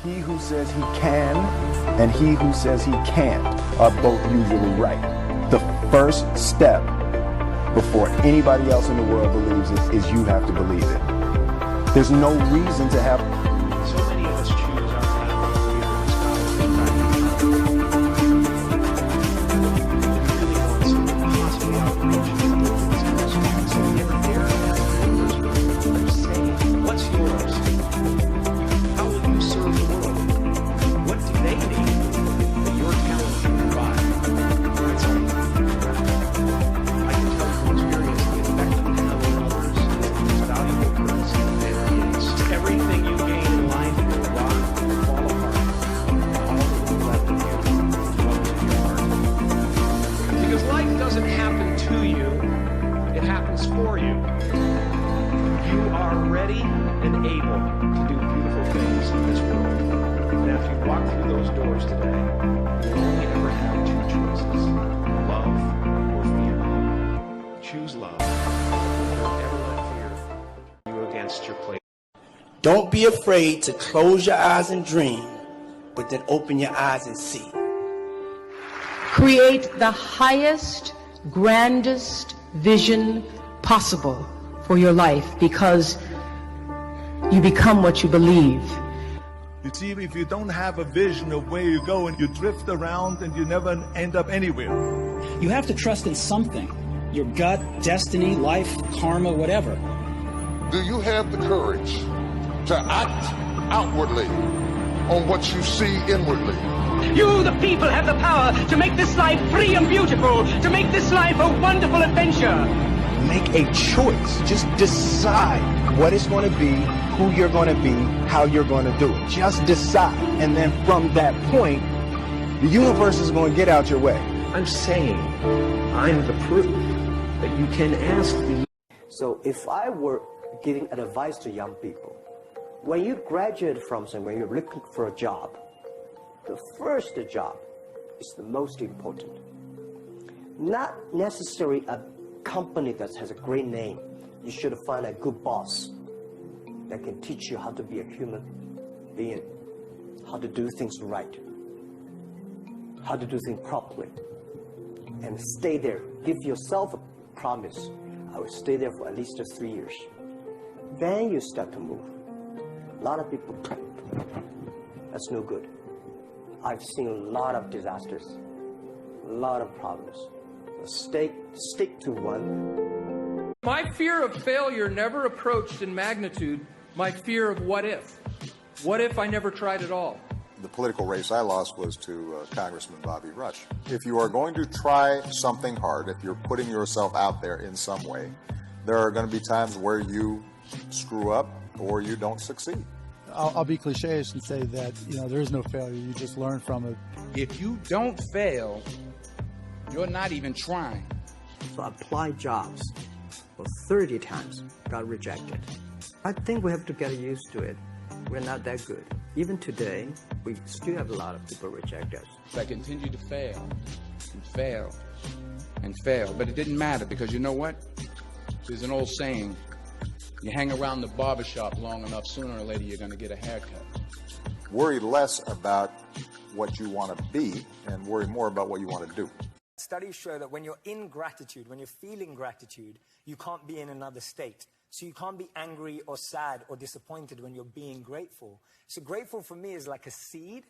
He who says he can and he who says he can't are both usually right. The first step before anybody else in the world believes it is you have to believe it. There's no reason to have... So many of us choose our path of fear and scholarship. Really wants to possibly outreach so they're saying, what's yours? How will you serve the world? What do they need that your talent can provide? That's all. I can tell from experience the effect on how others is the most valuable currency there is. Everything you gain in life will rot and fall apart. All that will be left of you dwells in your heart. Because life doesn't happen to you, it happens for you. You are ready and able to do beautiful things in this world. And after you walk through those doors today, you'll only ever have two choices: love or fear. Choose love. Don't ever let fear put you against your plate. Don't be afraid to close your eyes and dream, but then open your eyes and see. Create the highest, grandest vision possible for your life, because you become what you believe. You see, if you don't have a vision of where you go, and you drift around and you never end up anywhere. You have to trust in something. Your gut, destiny, life, karma, whatever. Do you have the courage to act outwardly on what you see inwardly? You, the people, have the power to make this life free and beautiful, to make this life a wonderful adventure. Make a choice. Just decide what it's going to be, who you're going to be, how you're going to do it. Just decide. And then from that point, the universe is going to get out your way. I'm saying I'm the proof that you can ask the... So if I were giving advice to young people, when you graduate from somewhere, you're looking for a job, the first job is the most important. Not necessarily a company that has a great name. You should find a good boss that can teach you how to be a human being, how to do things right, how to do things properly, and stay there. Give yourself a promise. I will stay there for at least 3 years. Then you start to move. A lot of people, that's no good. I've seen a lot of disasters, a lot of problems. Stick to one. My fear of failure never approached in magnitude my fear of what if. What if I never tried at all? The political race I lost was to Congressman Bobby Rush. If you are going to try something hard, if you're putting yourself out there in some way, there are going to be times where you screw up or you don't succeed. I'll be cliché and say that, there is no failure. You just learn from it. If you don't fail, you're not even trying. So I applied jobs for 30 times, got rejected. I think we have to get used to it. We're not that good. Even today, we still have a lot of people reject us. I continued to fail and fail and fail, but it didn't matter, because you know what? There's an old saying, you hang around the barbershop long enough, sooner or later you're going to get a haircut. Worry less about what you want to be and worry more about what you want to do. Studies show that when you're in gratitude, when you're feeling gratitude, you can't be in another state. So you can't be angry or sad or disappointed when you're being grateful. So grateful for me is like a seed.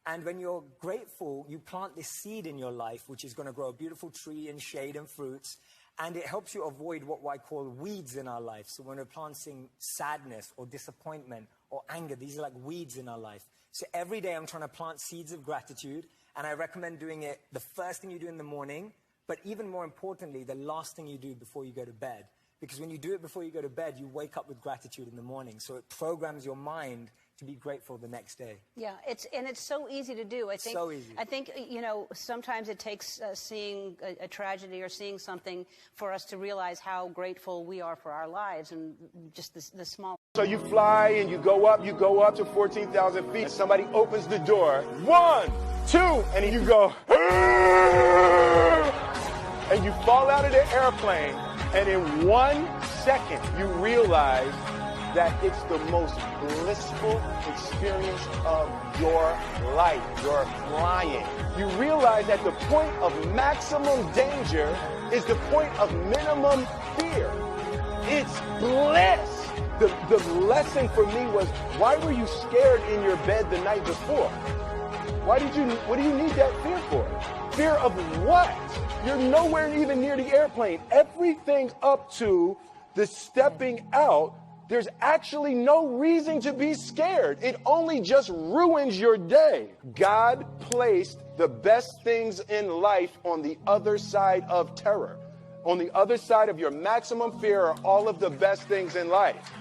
And when you're grateful, you plant this seed in your life, which is going to grow a beautiful tree and shade and fruits. And it helps you avoid what I call weeds in our life. So when we're planting sadness or disappointment or anger, these are like weeds in our life. So every day I'm trying to plant seeds of gratitude. And I recommend doing it the first thing you do in the morning, but even more importantly, the last thing you do before you go to bed. Because when you do it before you go to bed, you wake up with gratitude in the morning. So it programs your mind to be grateful the next day. Yeah, it's so easy to do. I think so easy. I think sometimes it takes seeing a tragedy or seeing something for us to realize how grateful we are for our lives, and just the small. So you fly and you go up to 14,000 feet. Somebody opens the door. 1, 2, and you go, and you fall out of the airplane. And in 1 second, you realize that it's the most blissful experience of your life. You're flying. You realize that the point of maximum danger is the point of minimum fear. It's bliss. The lesson for me was, why were you scared in your bed the night before? What do you need that fear for? Fear of what? You're nowhere even near the airplane. Everything up to the stepping out, there's actually no reason to be scared. It only just ruins your day. God placed the best things in life on the other side of terror. On the other side of your maximum fear are all of the best things in life.